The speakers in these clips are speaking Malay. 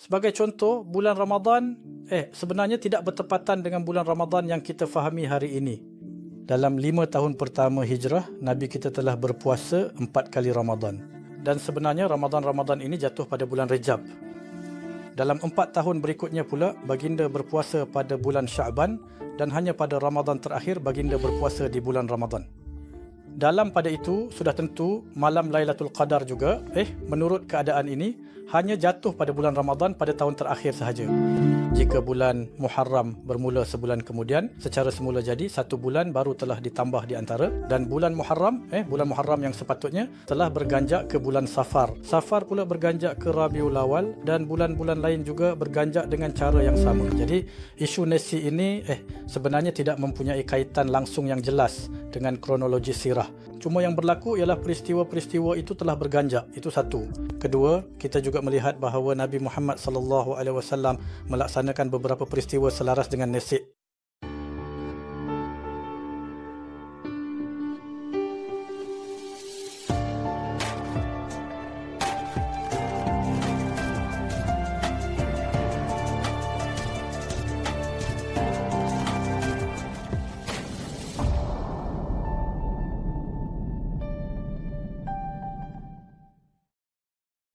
Sebagai contoh, bulan Ramadan sebenarnya tidak bertepatan dengan bulan Ramadan yang kita fahami hari ini. Dalam 5 tahun pertama hijrah, Nabi kita telah berpuasa 4 kali Ramadan. Dan sebenarnya Ramadan ini jatuh pada bulan Rejab. Dalam 4 tahun berikutnya pula, baginda berpuasa pada bulan Sya'ban dan hanya pada Ramadan terakhir baginda berpuasa di bulan Ramadan. Dalam pada itu, sudah tentu malam Lailatul Qadar juga, menurut keadaan ini, hanya jatuh pada bulan Ramadan pada tahun terakhir sahaja. Jika bulan Muharram bermula sebulan kemudian, secara semula jadi 1 bulan baru telah ditambah di antara, dan bulan Muharram yang sepatutnya telah berganjak ke bulan Safar. Safar pula berganjak ke Rabiul Awal dan bulan-bulan lain juga berganjak dengan cara yang sama. Jadi isu nasi ini sebenarnya tidak mempunyai kaitan langsung yang jelas dengan kronologi sirah. Cuma yang berlaku ialah peristiwa-peristiwa itu telah berganjak. Itu satu. Kedua, kita juga melihat bahawa Nabi Muhammad SAW melaksanakan beberapa peristiwa selaras dengan nasib.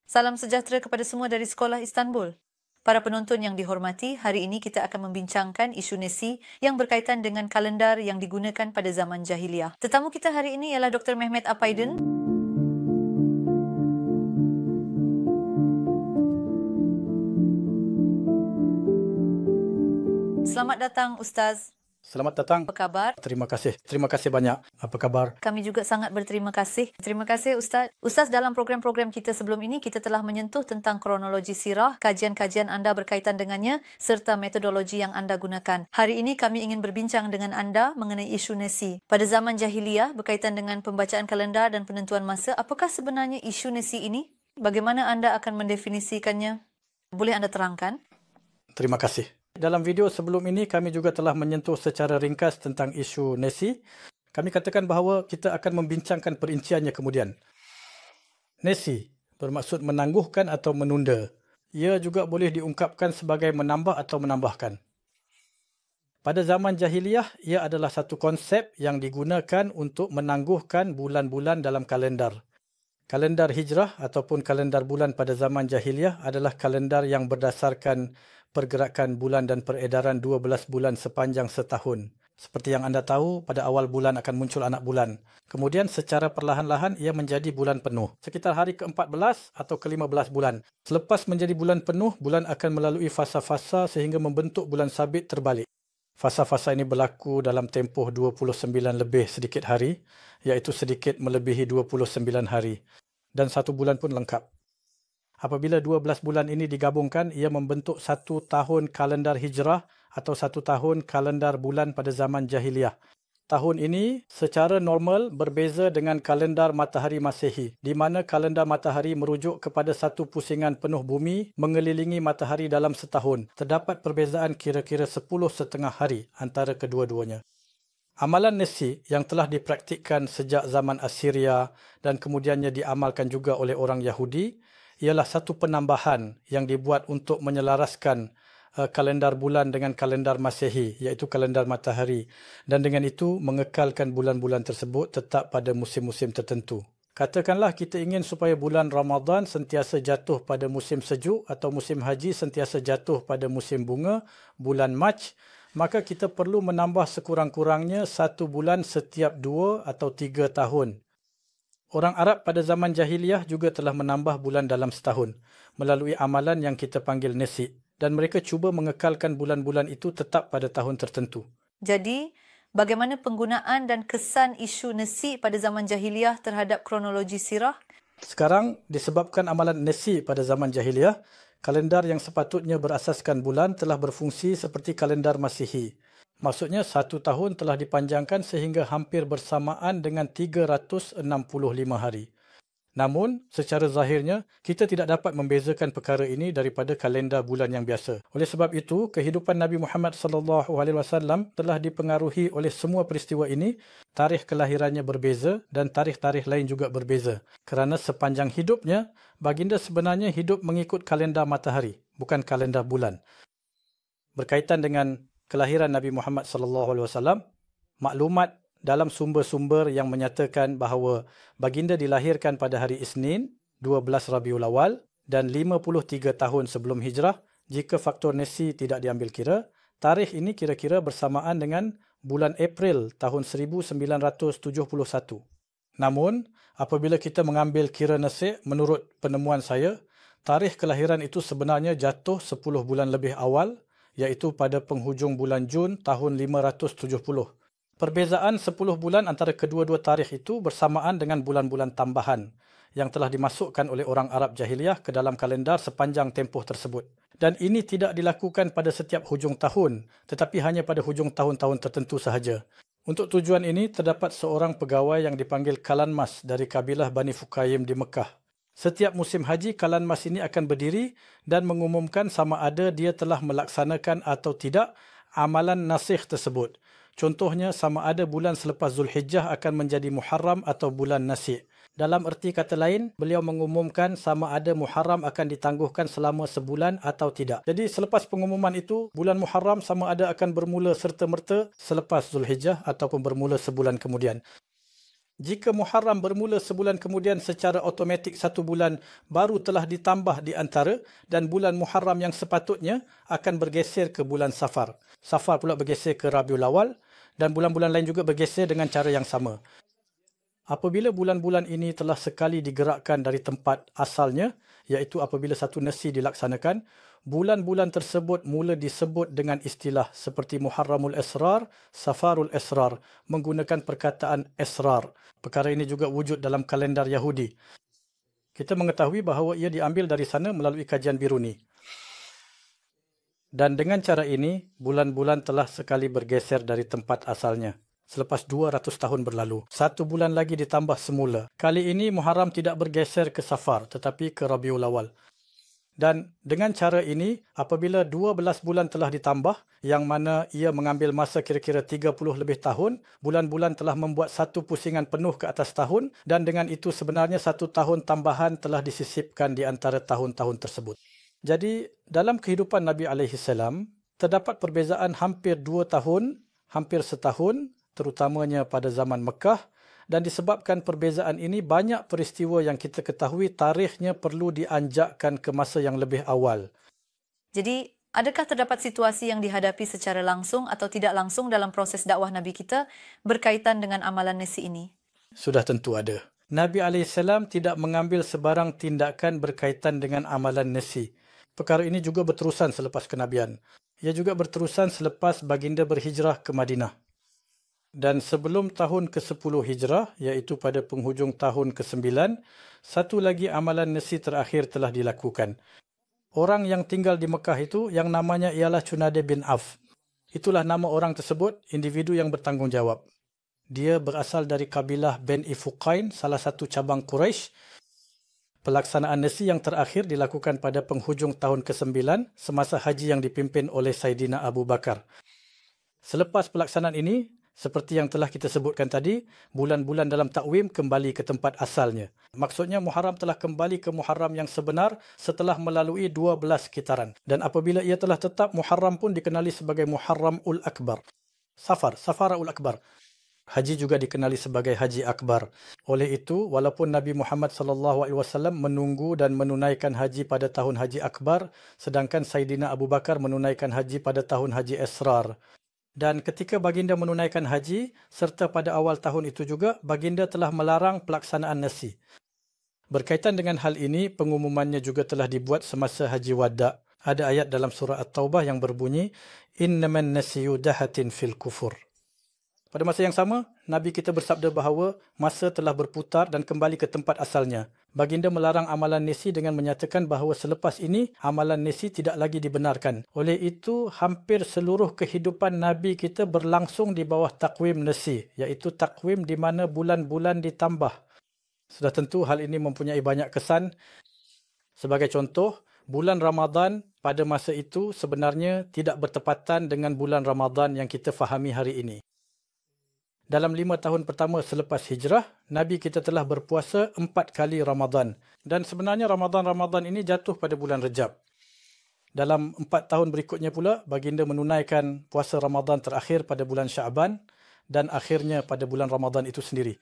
Salam sejahtera kepada semua dari Sekolah Istanbul. Para penonton yang dihormati, hari ini kita akan membincangkan isu nasi yang berkaitan dengan kalendar yang digunakan pada zaman jahiliah. Tetamu kita hari ini ialah Dr. Mehmet Apaydin. Selamat datang, Ustaz. Selamat datang. Apa khabar? Terima kasih banyak. Apa khabar? Kami juga sangat berterima kasih. Terima kasih, Ustaz. Ustaz, dalam program-program kita sebelum ini, kita telah menyentuh tentang kronologi sirah, kajian-kajian anda berkaitan dengannya, serta metodologi yang anda gunakan. Hari ini kami ingin berbincang dengan anda mengenai isu nasi. Pada zaman jahiliyah, berkaitan dengan pembacaan kalendar dan penentuan masa, apakah sebenarnya isu nasi ini? Bagaimana anda akan mendefinisikannya? Boleh anda terangkan? Terima kasih. Dalam video sebelum ini, kami juga telah menyentuh secara ringkas tentang isu nasi. Kami katakan bahawa kita akan membincangkan perinciannya kemudian. Nasi bermaksud menangguhkan atau menunda. Ia juga boleh diungkapkan sebagai menambah atau menambahkan. Pada zaman jahiliyah, ia adalah satu konsep yang digunakan untuk menangguhkan bulan-bulan dalam kalendar. Kalendar hijrah ataupun kalendar bulan pada zaman jahiliyah adalah kalendar yang berdasarkan pergerakan bulan dan peredaran 12 bulan sepanjang setahun. Seperti yang anda tahu, pada awal bulan akan muncul anak bulan. Kemudian secara perlahan-lahan ia menjadi bulan penuh. Sekitar hari ke-14 atau ke-15 bulan. Selepas menjadi bulan penuh, bulan akan melalui fasa-fasa sehingga membentuk bulan sabit terbalik. Fasa-fasa ini berlaku dalam tempoh 29 lebih sedikit hari, iaitu sedikit melebihi 29 hari. Dan 1 bulan pun lengkap. Apabila 12 bulan ini digabungkan, ia membentuk 1 tahun kalendar hijrah atau 1 tahun kalendar bulan pada zaman jahiliyah. Tahun ini secara normal berbeza dengan kalendar matahari Masehi, di mana kalendar matahari merujuk kepada satu pusingan penuh bumi mengelilingi matahari dalam setahun. Terdapat perbezaan kira-kira 10,5 hari antara kedua-duanya. Amalan nasi yang telah dipraktikkan sejak zaman Assyria dan kemudiannya diamalkan juga oleh orang Yahudi ialah satu penambahan yang dibuat untuk menyelaraskan kalendar bulan dengan kalendar Masehi, iaitu kalendar matahari, dan dengan itu mengekalkan bulan-bulan tersebut tetap pada musim-musim tertentu. Katakanlah kita ingin supaya bulan Ramadan sentiasa jatuh pada musim sejuk atau musim haji sentiasa jatuh pada musim bunga, bulan Mac, maka kita perlu menambah sekurang-kurangnya 1 bulan setiap 2 atau 3 tahun. Orang Arab pada zaman jahiliyah juga telah menambah bulan dalam setahun melalui amalan yang kita panggil nasi, dan mereka cuba mengekalkan bulan-bulan itu tetap pada tahun tertentu. Jadi, bagaimana penggunaan dan kesan isu nasi pada zaman jahiliyah terhadap kronologi sirah? Sekarang, disebabkan amalan nasi pada zaman jahiliyah, kalendar yang sepatutnya berasaskan bulan telah berfungsi seperti kalendar Masihi. Maksudnya 1 tahun telah dipanjangkan sehingga hampir bersamaan dengan 365 hari. Namun, secara zahirnya, kita tidak dapat membezakan perkara ini daripada kalendar bulan yang biasa. Oleh sebab itu, kehidupan Nabi Muhammad SAW telah dipengaruhi oleh semua peristiwa ini. Tarikh kelahirannya berbeza dan tarikh-tarikh lain juga berbeza. Kerana sepanjang hidupnya, baginda sebenarnya hidup mengikut kalendar matahari. bukan kalendar bulan. Berkaitan dengan kelahiran Nabi Muhammad SAW, maklumat dalam sumber-sumber yang menyatakan bahawa baginda dilahirkan pada hari Isnin, 12 Rabiul Awal dan 53 tahun sebelum hijrah. Jika faktor nasi tidak diambil kira, tarikh ini kira-kira bersamaan dengan bulan April tahun 1971. Namun, apabila kita mengambil kira nasib, menurut penemuan saya, tarikh kelahiran itu sebenarnya jatuh 10 bulan lebih awal, iaitu pada penghujung bulan Jun tahun 570. Perbezaan 10 bulan antara kedua-dua tarikh itu bersamaan dengan bulan-bulan tambahan yang telah dimasukkan oleh orang Arab Jahiliyah ke dalam kalendar sepanjang tempoh tersebut. Dan ini tidak dilakukan pada setiap hujung tahun, tetapi hanya pada hujung tahun-tahun tertentu sahaja. Untuk tujuan ini, terdapat seorang pegawai yang dipanggil Kalan Mas dari kabilah Bani Fukaim di Mekah. Setiap musim haji, Kalan Mas ini akan berdiri dan mengumumkan sama ada dia telah melaksanakan atau tidak amalan nasikh tersebut. Contohnya, sama ada bulan selepas Zulhijjah akan menjadi Muharram atau bulan nasikh. Dalam erti kata lain, beliau mengumumkan sama ada Muharram akan ditangguhkan selama sebulan atau tidak. Jadi selepas pengumuman itu, bulan Muharram sama ada akan bermula serta-merta selepas Zulhijjah ataupun bermula sebulan kemudian. Jika Muharram bermula sebulan kemudian, secara automatik satu bulan baru telah ditambah di antara dan bulan Muharram yang sepatutnya akan bergeser ke bulan Safar. Safar pula bergeser ke Rabiul Awal dan bulan-bulan lain juga bergeser dengan cara yang sama. Apabila bulan-bulan ini telah sekali digerakkan dari tempat asalnya, iaitu apabila satu nasi dilaksanakan, bulan-bulan tersebut mula disebut dengan istilah seperti Muharramul Esrar, Safarul Esrar, menggunakan perkataan Esrar. Perkara ini juga wujud dalam kalendar Yahudi. Kita mengetahui bahawa ia diambil dari sana melalui kajian Biruni. Dan dengan cara ini, bulan-bulan telah sekali bergeser dari tempat asalnya. Selepas 200 tahun berlalu, satu bulan lagi ditambah semula. Kali ini Muharram tidak bergeser ke Safar tetapi ke Rabiul Awal. Dan dengan cara ini, apabila 12 bulan telah ditambah, yang mana ia mengambil masa kira-kira 30 lebih tahun, bulan-bulan telah membuat satu pusingan penuh ke atas tahun dan dengan itu sebenarnya satu tahun tambahan telah disisipkan di antara tahun-tahun tersebut. Jadi, dalam kehidupan Nabi alaihissalam, terdapat perbezaan hampir 2 tahun, hampir setahun, terutamanya pada zaman Mekah, dan disebabkan perbezaan ini banyak peristiwa yang kita ketahui tarikhnya perlu dianjakkan ke masa yang lebih awal. Jadi, adakah terdapat situasi yang dihadapi secara langsung atau tidak langsung dalam proses dakwah Nabi kita berkaitan dengan amalan nasi ini? Sudah tentu ada. Nabi alaihissalam tidak mengambil sebarang tindakan berkaitan dengan amalan nasi. Perkara ini juga berterusan selepas kenabian. Ia juga berterusan selepas baginda berhijrah ke Madinah. Dan sebelum tahun ke-10 Hijrah, iaitu pada penghujung tahun ke-9, satu lagi amalan nasi terakhir telah dilakukan. Orang yang tinggal di Mekah itu yang namanya ialah Cunadah bin Auf. Itulah nama orang tersebut, individu yang bertanggungjawab. Dia berasal dari kabilah Bani Fukain, salah satu cabang Quraisy. Pelaksanaan nasi yang terakhir dilakukan pada penghujung tahun ke-9 semasa haji yang dipimpin oleh Saidina Abu Bakar. Selepas pelaksanaan ini, seperti yang telah kita sebutkan tadi, bulan-bulan dalam takwim kembali ke tempat asalnya. Maksudnya Muharram telah kembali ke Muharram yang sebenar setelah melalui 12 kitaran. Dan apabila ia telah tetap, Muharram pun dikenali sebagai Muharramul Akbar. Safarul Akbar. Haji juga dikenali sebagai Haji Akbar. Oleh itu, walaupun Nabi Muhammad SAW menunggu dan menunaikan haji pada tahun Haji Akbar, sedangkan Saidina Abu Bakar menunaikan haji pada tahun Haji Esrar. Dan ketika baginda menunaikan haji, serta pada awal tahun itu juga, baginda telah melarang pelaksanaan nasi. Berkaitan dengan hal ini, pengumumannya juga telah dibuat semasa Haji Wada'. Ada ayat dalam surah At-Taubah yang berbunyi, Innaman nasiyu dahatin fil kufur. Pada masa yang sama, Nabi kita bersabda bahawa masa telah berputar dan kembali ke tempat asalnya. Baginda melarang amalan nasi dengan menyatakan bahawa selepas ini, amalan nasi tidak lagi dibenarkan. Oleh itu, hampir seluruh kehidupan Nabi kita berlangsung di bawah takwim nasi, iaitu takwim di mana bulan-bulan ditambah. Sudah tentu hal ini mempunyai banyak kesan. Sebagai contoh, bulan Ramadan pada masa itu sebenarnya tidak bertepatan dengan bulan Ramadan yang kita fahami hari ini. Dalam 5 tahun pertama selepas hijrah, Nabi kita telah berpuasa 4 kali Ramadan. Dan sebenarnya Ramadan ini jatuh pada bulan Rejab. dalam 4 tahun berikutnya pula, baginda menunaikan puasa Ramadan terakhir pada bulan Syaban dan akhirnya pada bulan Ramadan itu sendiri.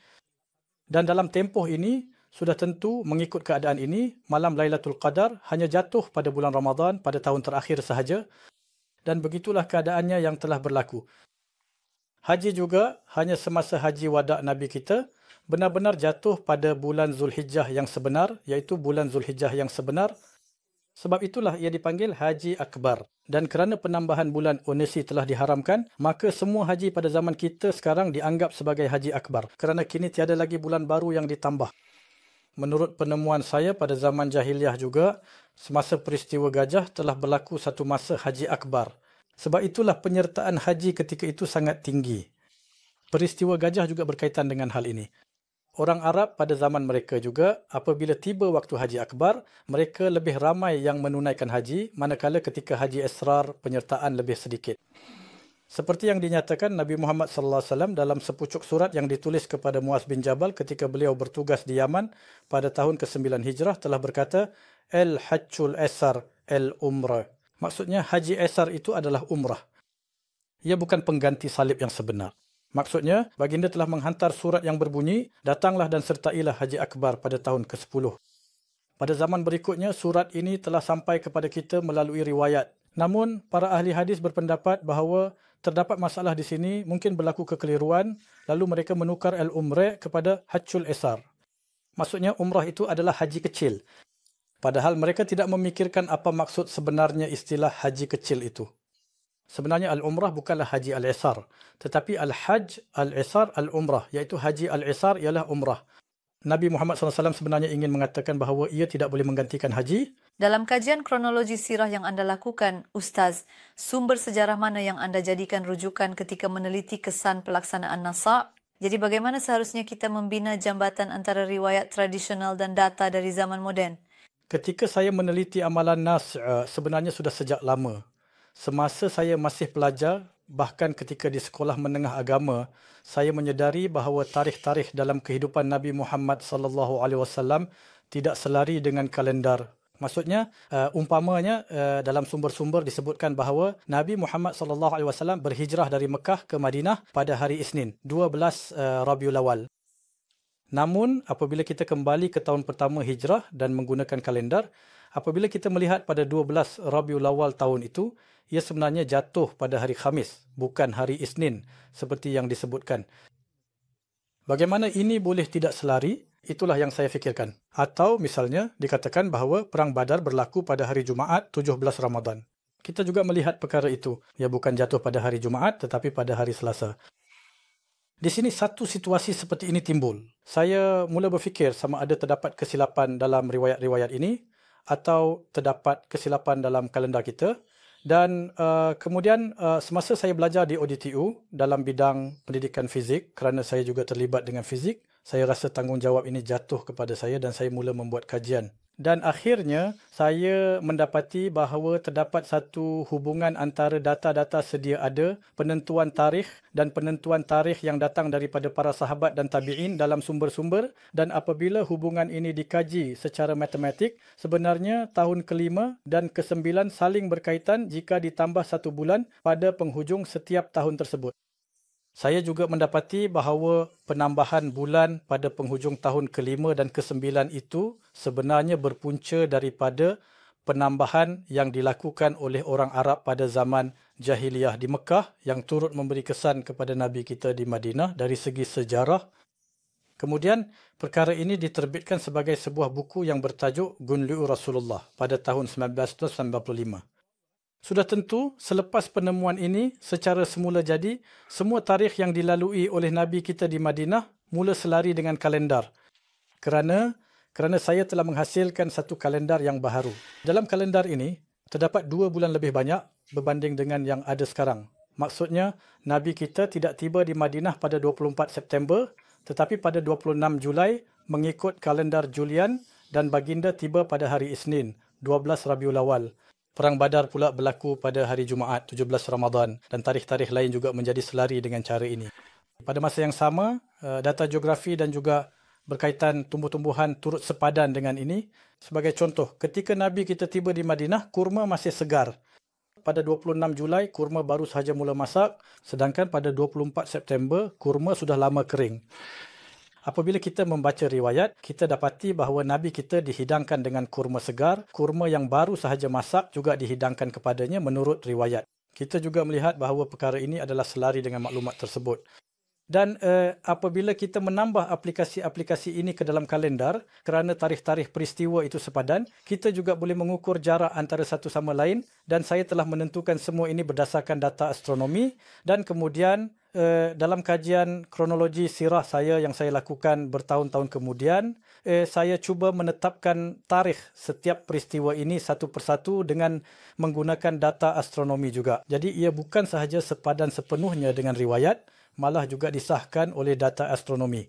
Dan dalam tempoh ini, sudah tentu mengikut keadaan ini, malam Lailatul Qadar hanya jatuh pada bulan Ramadan pada tahun terakhir sahaja, dan begitulah keadaannya yang telah berlaku. Haji juga hanya semasa haji wada' Nabi kita, benar-benar jatuh pada bulan Zulhijjah yang sebenar, iaitu bulan Zulhijjah yang sebenar. Sebab itulah ia dipanggil Haji Akbar. Dan kerana penambahan bulan Onesi telah diharamkan, maka semua haji pada zaman kita sekarang dianggap sebagai Haji Akbar. Kerana kini tiada lagi bulan baru yang ditambah. Menurut penemuan saya pada zaman jahiliah juga, semasa peristiwa Gajah telah berlaku satu masa Haji Akbar. Sebab itulah penyertaan haji ketika itu sangat tinggi. Peristiwa Gajah juga berkaitan dengan hal ini. Orang Arab pada zaman mereka juga, apabila tiba waktu Haji Akbar, mereka lebih ramai yang menunaikan haji, manakala ketika Haji Esrar penyertaan lebih sedikit. Seperti yang dinyatakan Nabi Muhammad SAW dalam sepucuk surat yang ditulis kepada Muaz bin Jabal ketika beliau bertugas di Yaman pada tahun ke-9 Hijrah telah berkata, Al-Hajjul Esar Al-Umrah. Maksudnya Haji Esar itu adalah umrah. Ia bukan pengganti salib yang sebenar. Maksudnya, baginda telah menghantar surat yang berbunyi, datanglah dan sertailah Haji Akbar pada tahun ke-10. Pada zaman berikutnya, surat ini telah sampai kepada kita melalui riwayat. Namun, para ahli hadis berpendapat bahawa terdapat masalah di sini, mungkin berlaku kekeliruan, lalu mereka menukar Al-Umrah kepada Hajjul Esar. Maksudnya, umrah itu adalah haji kecil. Padahal mereka tidak memikirkan apa maksud sebenarnya istilah haji kecil itu. Sebenarnya Al-Umrah bukanlah Haji Al-Isar, tetapi Al-Hajj Al-Isar Al-Umrah, iaitu Haji Al-Isar ialah umrah. Nabi Muhammad SAW sebenarnya ingin mengatakan bahawa ia tidak boleh menggantikan haji. Dalam kajian kronologi sirah yang anda lakukan, Ustaz, sumber sejarah mana yang anda jadikan rujukan ketika meneliti kesan pelaksanaan Nasa'? Jadi bagaimana seharusnya kita membina jambatan antara riwayat tradisional dan data dari zaman moden? Ketika saya meneliti amalan Nas, sebenarnya sudah sejak lama. Semasa saya masih pelajar, bahkan ketika di sekolah menengah agama, saya menyedari bahawa tarikh-tarikh dalam kehidupan Nabi Muhammad SAW tidak selari dengan kalendar. Maksudnya, umpamanya dalam sumber-sumber disebutkan bahawa Nabi Muhammad SAW berhijrah dari Mekah ke Madinah pada hari Isnin, 12 Rabiul Awal. Namun, apabila kita kembali ke tahun pertama hijrah dan menggunakan kalendar, apabila kita melihat pada 12 Rabiul Awal tahun itu, ia sebenarnya jatuh pada hari Khamis, bukan hari Isnin seperti yang disebutkan. Bagaimana ini boleh tidak selari? Itulah yang saya fikirkan. Atau misalnya dikatakan bahawa Perang Badar berlaku pada hari Jumaat 17 Ramadan. Kita juga melihat perkara itu. Ia bukan jatuh pada hari Jumaat tetapi pada hari Selasa. Di sini satu situasi seperti ini timbul. Saya mula berfikir sama ada terdapat kesilapan dalam riwayat-riwayat ini atau terdapat kesilapan dalam kalendar kita. Dan kemudian semasa saya belajar di ODTU dalam bidang pendidikan fizik, kerana saya juga terlibat dengan fizik, saya rasa tanggungjawab ini jatuh kepada saya dan saya mula membuat kajian. Dan akhirnya saya mendapati bahawa terdapat satu hubungan antara data-data sedia ada, penentuan tarikh dan penentuan tarikh yang datang daripada para sahabat dan tabi'in dalam sumber-sumber, dan apabila hubungan ini dikaji secara matematik, sebenarnya tahun ke-5 dan ke-9 saling berkaitan jika ditambah 1 bulan pada penghujung setiap tahun tersebut. Saya juga mendapati bahawa penambahan bulan pada penghujung tahun ke-5 dan ke-9 itu sebenarnya berpunca daripada penambahan yang dilakukan oleh orang Arab pada zaman jahiliyah di Mekah yang turut memberi kesan kepada Nabi kita di Madinah dari segi sejarah. Kemudian, perkara ini diterbitkan sebagai sebuah buku yang bertajuk Gunli'u Rasulullah pada tahun 1995. Sudah tentu, selepas penemuan ini, secara semula jadi, semua tarikh yang dilalui oleh Nabi kita di Madinah mula selari dengan kalendar. Kerana saya telah menghasilkan satu kalendar yang baharu. Dalam kalendar ini, terdapat 2 bulan lebih banyak berbanding dengan yang ada sekarang. Maksudnya, Nabi kita tidak tiba di Madinah pada 24 September, tetapi pada 26 Julai mengikut kalendar Julian dan baginda tiba pada hari Isnin, 12 Rabiul Awal. Perang Badar pula berlaku pada hari Jumaat, 17 Ramadan, dan tarikh-tarikh lain juga menjadi selari dengan cara ini. Pada masa yang sama, data geografi dan juga berkaitan tumbuh-tumbuhan turut sepadan dengan ini. Sebagai contoh, ketika Nabi kita tiba di Madinah, kurma masih segar. Pada 26 Julai, kurma baru sahaja mula masak, sedangkan pada 24 September, kurma sudah lama kering. Apabila kita membaca riwayat, kita dapati bahawa Nabi kita dihidangkan dengan kurma segar, kurma yang baru sahaja masak juga dihidangkan kepadanya menurut riwayat. Kita juga melihat bahawa perkara ini adalah selari dengan maklumat tersebut. Dan apabila kita menambah aplikasi-aplikasi ini ke dalam kalendar, kerana tarikh-tarikh peristiwa itu sepadan, kita juga boleh mengukur jarak antara satu sama lain, dan saya telah menentukan semua ini berdasarkan data astronomi, dan kemudian dalam kajian kronologi sirah saya yang saya lakukan bertahun-tahun kemudian, saya cuba menetapkan tarikh setiap peristiwa ini satu persatu dengan menggunakan data astronomi juga. Jadi ia bukan sahaja sepadan sepenuhnya dengan riwayat, malah juga disahkan oleh data astronomi.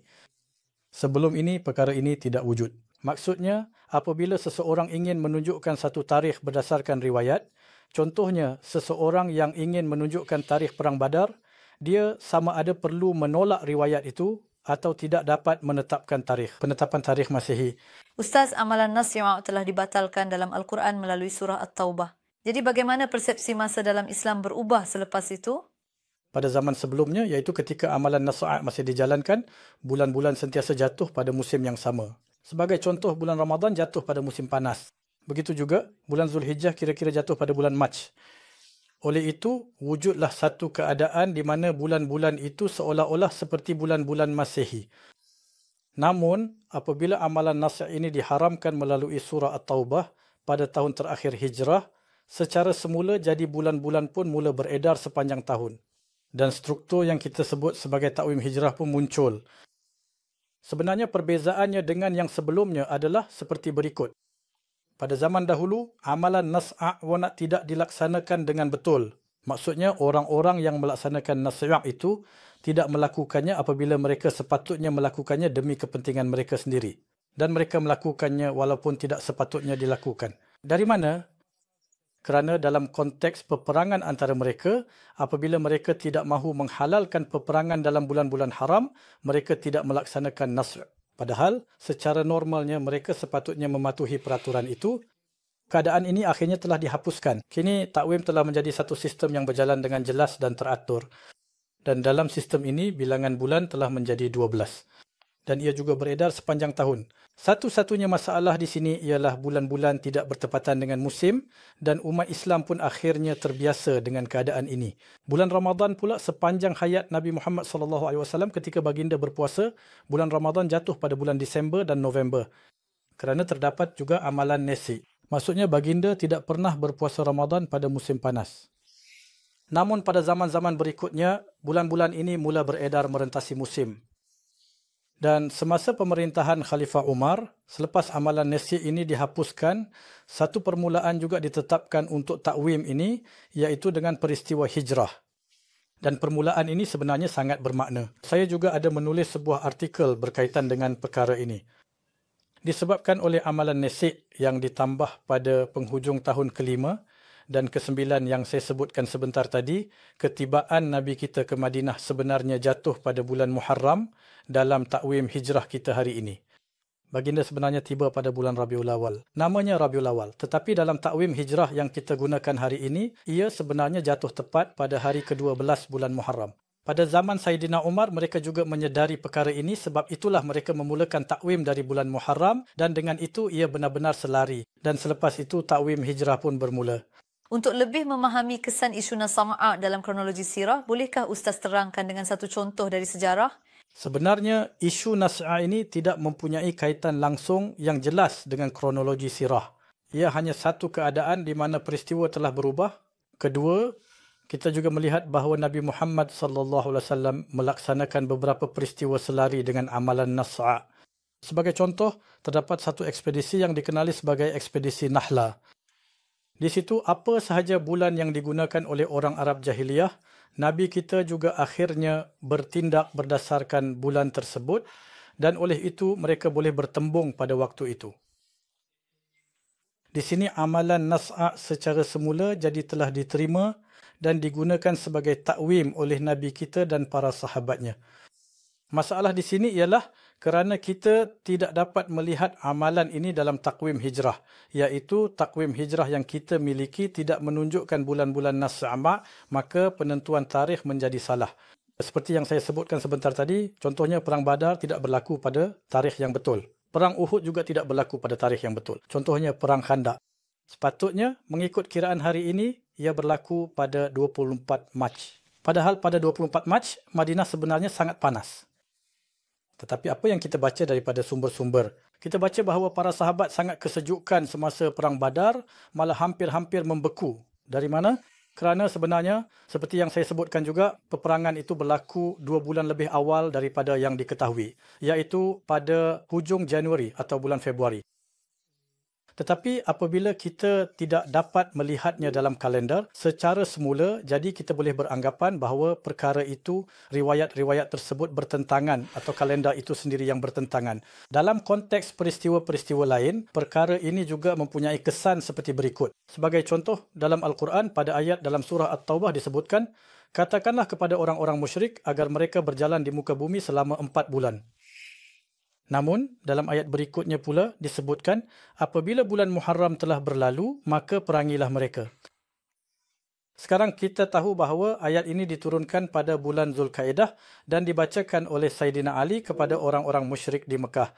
Sebelum ini, perkara ini tidak wujud. Maksudnya, apabila seseorang ingin menunjukkan satu tarikh berdasarkan riwayat, contohnya seseorang yang ingin menunjukkan tarikh Perang Badar, dia sama ada perlu menolak riwayat itu atau tidak dapat menetapkan tarikh, penetapan tarikh Masihi. Ustaz, amalan nas yang telah dibatalkan dalam Al-Quran melalui surah At-Taubah. Jadi bagaimana persepsi masa dalam Islam berubah selepas itu? Pada zaman sebelumnya, iaitu ketika amalan Nas'a' masih dijalankan, bulan-bulan sentiasa jatuh pada musim yang sama. Sebagai contoh, bulan Ramadan jatuh pada musim panas. Begitu juga, bulan Zulhijjah kira-kira jatuh pada bulan Mac. Oleh itu, wujudlah satu keadaan di mana bulan-bulan itu seolah-olah seperti bulan-bulan Masehi. Namun, apabila amalan Nas'a' ini diharamkan melalui surah At-Taubah pada tahun terakhir Hijrah, secara semula jadi bulan-bulan pun mula beredar sepanjang tahun. Dan struktur yang kita sebut sebagai takwim hijrah pun muncul. Sebenarnya perbezaannya dengan yang sebelumnya adalah seperti berikut. Pada zaman dahulu, amalan Nas'a' tidak dilaksanakan dengan betul. Maksudnya orang-orang yang melaksanakan Nas'a' itu tidak melakukannya apabila mereka sepatutnya melakukannya demi kepentingan mereka sendiri. Dan mereka melakukannya walaupun tidak sepatutnya dilakukan. Dari mana? Kerana dalam konteks peperangan antara mereka, apabila mereka tidak mahu menghalalkan peperangan dalam bulan-bulan haram, mereka tidak melaksanakan Nasr'. Padahal, secara normalnya mereka sepatutnya mematuhi peraturan itu. Keadaan ini akhirnya telah dihapuskan. Kini, takwim telah menjadi satu sistem yang berjalan dengan jelas dan teratur. Dan dalam sistem ini, bilangan bulan telah menjadi 12. Dan ia juga beredar sepanjang tahun. Satu-satunya masalah di sini ialah bulan-bulan tidak bertepatan dengan musim dan umat Islam pun akhirnya terbiasa dengan keadaan ini. Bulan Ramadan pula sepanjang hayat Nabi Muhammad SAW ketika baginda berpuasa, bulan Ramadan jatuh pada bulan Disember dan November. Kerana terdapat juga amalan nasi. Maksudnya baginda tidak pernah berpuasa Ramadan pada musim panas. Namun pada zaman-zaman berikutnya, bulan-bulan ini mula beredar merentasi musim. Dan semasa pemerintahan Khalifah Umar, selepas amalan nasi ini dihapuskan, satu permulaan juga ditetapkan untuk takwim ini, iaitu dengan peristiwa hijrah. Dan permulaan ini sebenarnya sangat bermakna. Saya juga ada menulis sebuah artikel berkaitan dengan perkara ini. Disebabkan oleh amalan nasi yang ditambah pada penghujung tahun kelima dan ke-9 yang saya sebutkan sebentar tadi, ketibaan Nabi kita ke Madinah sebenarnya jatuh pada bulan Muharram dalam takwim hijrah kita hari ini. Baginda sebenarnya tiba pada bulan Rabiul Awal. Namanya Rabiul Awal. Tetapi dalam takwim hijrah yang kita gunakan hari ini, ia sebenarnya jatuh tepat pada hari ke-12 bulan Muharram. Pada zaman Sayyidina Umar, mereka juga menyedari perkara ini sebab itulah mereka memulakan takwim dari bulan Muharram dan dengan itu ia benar-benar selari. Dan selepas itu takwim hijrah pun bermula. Untuk lebih memahami kesan isu Nas'a' dalam kronologi sirah, bolehkah Ustaz terangkan dengan satu contoh dari sejarah? Sebenarnya, isu Nas'a' ini tidak mempunyai kaitan langsung yang jelas dengan kronologi sirah. Ia hanya satu keadaan di mana peristiwa telah berubah. Kedua, kita juga melihat bahawa Nabi Muhammad SAW melaksanakan beberapa peristiwa selari dengan amalan Nas'a'. Sebagai contoh, terdapat satu ekspedisi yang dikenali sebagai ekspedisi Nahla. Di situ, apa sahaja bulan yang digunakan oleh orang Arab Jahiliyah, Nabi kita juga akhirnya bertindak berdasarkan bulan tersebut dan oleh itu mereka boleh bertembung pada waktu itu. Di sini amalan Nas'a' secara semula jadi telah diterima dan digunakan sebagai takwim oleh Nabi kita dan para sahabatnya. Masalah di sini ialah kerana kita tidak dapat melihat amalan ini dalam takwim hijrah, iaitu takwim hijrah yang kita miliki tidak menunjukkan bulan-bulan nas sama, maka penentuan tarikh menjadi salah. Seperti yang saya sebutkan sebentar tadi, contohnya Perang Badar tidak berlaku pada tarikh yang betul. Perang Uhud juga tidak berlaku pada tarikh yang betul. Contohnya Perang Khandak. Sepatutnya mengikut kiraan hari ini, ia berlaku pada 24 Mac. Padahal pada 24 Mac, Madinah sebenarnya sangat panas. Tetapi apa yang kita baca daripada sumber-sumber? Kita baca bahawa para sahabat sangat kesejukan semasa Perang Badar, malah hampir-hampir membeku. Dari mana? Kerana sebenarnya, seperti yang saya sebutkan juga, peperangan itu berlaku 2 bulan lebih awal daripada yang diketahui, iaitu pada hujung Januari atau bulan Februari. Tetapi apabila kita tidak dapat melihatnya dalam kalender secara semula, jadi kita boleh beranggapan bahawa perkara itu, riwayat-riwayat tersebut bertentangan atau kalender itu sendiri yang bertentangan. Dalam konteks peristiwa-peristiwa lain, perkara ini juga mempunyai kesan seperti berikut. Sebagai contoh, dalam Al-Quran pada ayat dalam surah At-Taubah disebutkan, katakanlah kepada orang-orang musyrik agar mereka berjalan di muka bumi selama 4 bulan. Namun, dalam ayat berikutnya pula disebutkan, apabila bulan Muharram telah berlalu, maka perangilah mereka. Sekarang kita tahu bahawa ayat ini diturunkan pada bulan Zulkaidah dan dibacakan oleh Saidina Ali kepada orang-orang musyrik di Mekah.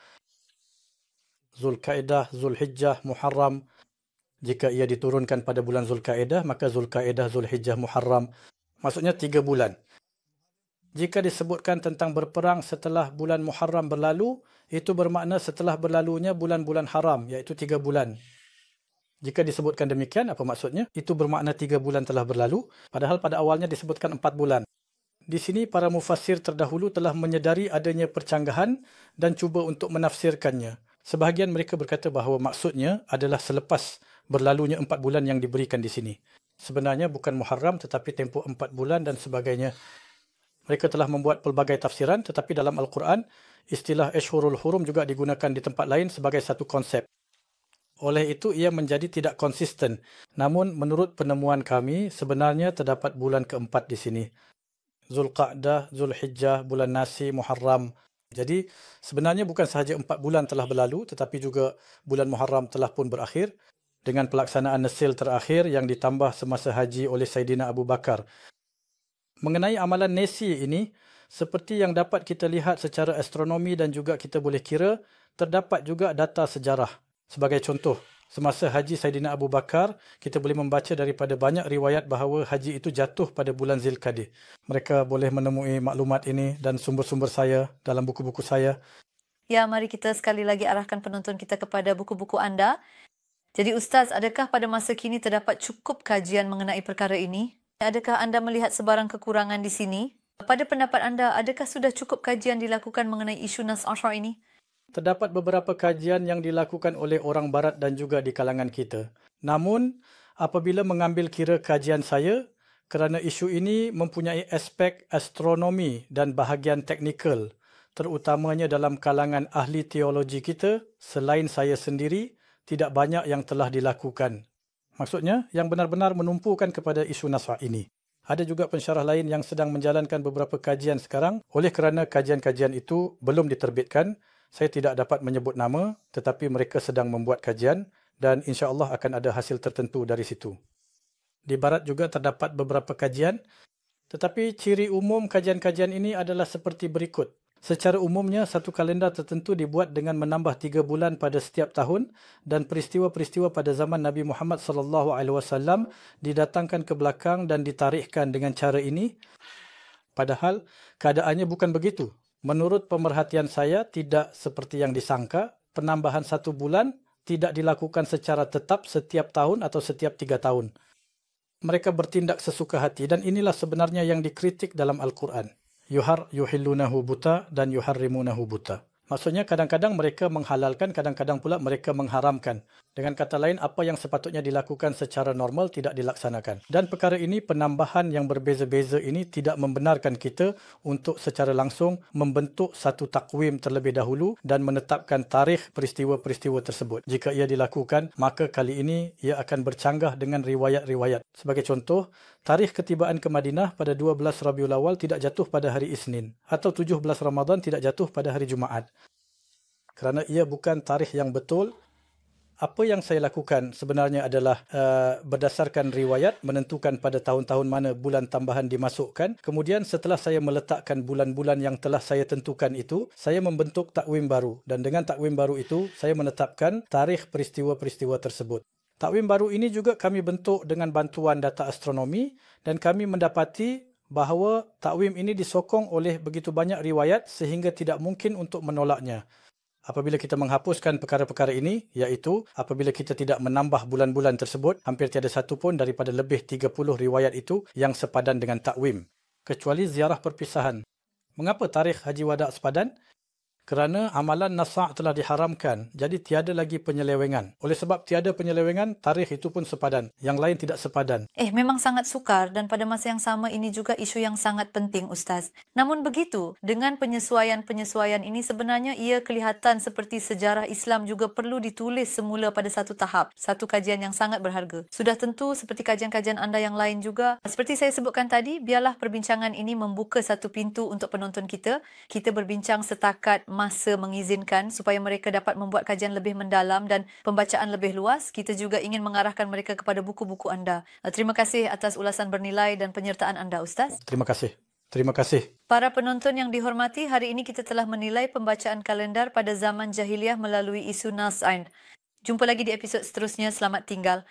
Zulkaidah, Zulhijjah, Muharram. Jika ia diturunkan pada bulan Zulkaidah, maka Zulkaidah, Zulhijjah, Muharram. Maksudnya 3 bulan. Jika disebutkan tentang berperang setelah bulan Muharram berlalu, itu bermakna setelah berlalunya bulan-bulan haram, iaitu 3 bulan. Jika disebutkan demikian, apa maksudnya? Itu bermakna 3 bulan telah berlalu, padahal pada awalnya disebutkan 4 bulan. Di sini, para mufassir terdahulu telah menyedari adanya percanggahan dan cuba untuk menafsirkannya. Sebahagian mereka berkata bahawa maksudnya adalah selepas berlalunya 4 bulan yang diberikan di sini. Sebenarnya bukan Muharram tetapi tempoh 4 bulan dan sebagainya. Mereka telah membuat pelbagai tafsiran, tetapi dalam Al-Quran, istilah Ashhurul Hurum juga digunakan di tempat lain sebagai satu konsep. Oleh itu, ia menjadi tidak konsisten. Namun, menurut penemuan kami, sebenarnya terdapat bulan keempat di sini. Zulqa'dah, Zulhijjah, bulan Nasi, Muharram. Jadi, sebenarnya bukan sahaja 4 bulan telah berlalu, tetapi juga bulan Muharram telah pun berakhir dengan pelaksanaan nasil terakhir yang ditambah semasa haji oleh Saidina Abu Bakar. Mengenai amalan Nesi ini, seperti yang dapat kita lihat secara astronomi dan juga kita boleh kira, terdapat juga data sejarah. Sebagai contoh, semasa haji Saidina Abu Bakar, kita boleh membaca daripada banyak riwayat bahawa haji itu jatuh pada bulan Zilqa'dah. Mereka boleh menemui maklumat ini dan sumber-sumber saya dalam buku-buku saya. Ya, mari kita sekali lagi arahkan penonton kita kepada buku-buku anda. Jadi Ustaz, adakah pada masa kini terdapat cukup kajian mengenai perkara ini? Adakah anda melihat sebarang kekurangan di sini? Pada pendapat anda, adakah sudah cukup kajian dilakukan mengenai isu Nas Ashar ini? Terdapat beberapa kajian yang dilakukan oleh orang barat dan juga di kalangan kita. Namun, apabila mengambil kira kajian saya, kerana isu ini mempunyai aspek astronomi dan bahagian teknikal, terutamanya dalam kalangan ahli teologi kita, selain saya sendiri, tidak banyak yang telah dilakukan. Maksudnya, yang benar-benar menumpukan kepada isu Nasr ini. Ada juga pensyarah lain yang sedang menjalankan beberapa kajian sekarang. Oleh kerana kajian-kajian itu belum diterbitkan, saya tidak dapat menyebut nama, tetapi mereka sedang membuat kajian dan insya-Allah akan ada hasil tertentu dari situ. Di barat juga terdapat beberapa kajian, tetapi ciri umum kajian-kajian ini adalah seperti berikut. Secara umumnya, satu kalender tertentu dibuat dengan menambah 3 bulan pada setiap tahun dan peristiwa-peristiwa pada zaman Nabi Muhammad SAW didatangkan ke belakang dan ditarikhkan dengan cara ini. Padahal, keadaannya bukan begitu. Menurut pemerhatian saya, tidak seperti yang disangka, penambahan 1 bulan tidak dilakukan secara tetap setiap tahun atau setiap 3 tahun. Mereka bertindak sesuka hati dan inilah sebenarnya yang dikritik dalam Al-Quran. Yuhillunahu buta dan yuharrimunahu buta. Maksudnya kadang-kadang mereka menghalalkan, kadang-kadang pula mereka mengharamkan. Dengan kata lain, apa yang sepatutnya dilakukan secara normal tidak dilaksanakan. Dan perkara ini, penambahan yang berbeza-beza ini tidak membenarkan kita untuk secara langsung membentuk satu takwim terlebih dahulu dan menetapkan tarikh peristiwa-peristiwa tersebut. Jika ia dilakukan, maka kali ini ia akan bercanggah dengan riwayat-riwayat. Sebagai contoh, tarikh ketibaan ke Madinah pada 12 Rabiul Awal tidak jatuh pada hari Isnin atau 17 Ramadan tidak jatuh pada hari Jumaat. kerana ia bukan tarikh yang betul. Apa yang saya lakukan sebenarnya adalah berdasarkan riwayat menentukan pada tahun-tahun mana bulan tambahan dimasukkan. Kemudian setelah saya meletakkan bulan-bulan yang telah saya tentukan itu, saya membentuk takwim baru. Dan dengan takwim baru itu, saya menetapkan tarikh peristiwa-peristiwa tersebut. Takwim baru ini juga kami bentuk dengan bantuan data astronomi dan kami mendapati bahawa takwim ini disokong oleh begitu banyak riwayat sehingga tidak mungkin untuk menolaknya. Apabila kita menghapuskan perkara-perkara ini, iaitu apabila kita tidak menambah bulan-bulan tersebut, hampir tiada satu pun daripada lebih 30 riwayat itu yang sepadan dengan takwim. Kecuali ziarah perpisahan. Mengapa tarikh Haji Wada' sepadan? Kerana amalan nasa' telah diharamkan, jadi tiada lagi penyelewengan. Oleh sebab tiada penyelewengan, tarikh itu pun sepadan. Yang lain tidak sepadan. Memang sangat sukar dan pada masa yang sama ini juga isu yang sangat penting, Ustaz. Namun begitu, dengan penyesuaian-penyesuaian ini sebenarnya ia kelihatan seperti sejarah Islam juga perlu ditulis semula pada satu tahap. Satu kajian yang sangat berharga. Sudah tentu seperti kajian-kajian anda yang lain juga. Seperti saya sebutkan tadi, biarlah perbincangan ini membuka satu pintu untuk penonton kita. Kita berbincang setakat masa mengizinkan supaya mereka dapat membuat kajian lebih mendalam dan pembacaan lebih luas. Kita juga ingin mengarahkan mereka kepada buku-buku anda. Terima kasih atas ulasan bernilai dan penyertaan anda, Ustaz. Terima kasih. Terima kasih. Para penonton yang dihormati, hari ini kita telah menilai pembacaan kalendar pada zaman jahiliah melalui isu Nas Ain. Jumpa lagi di episod seterusnya. Selamat tinggal.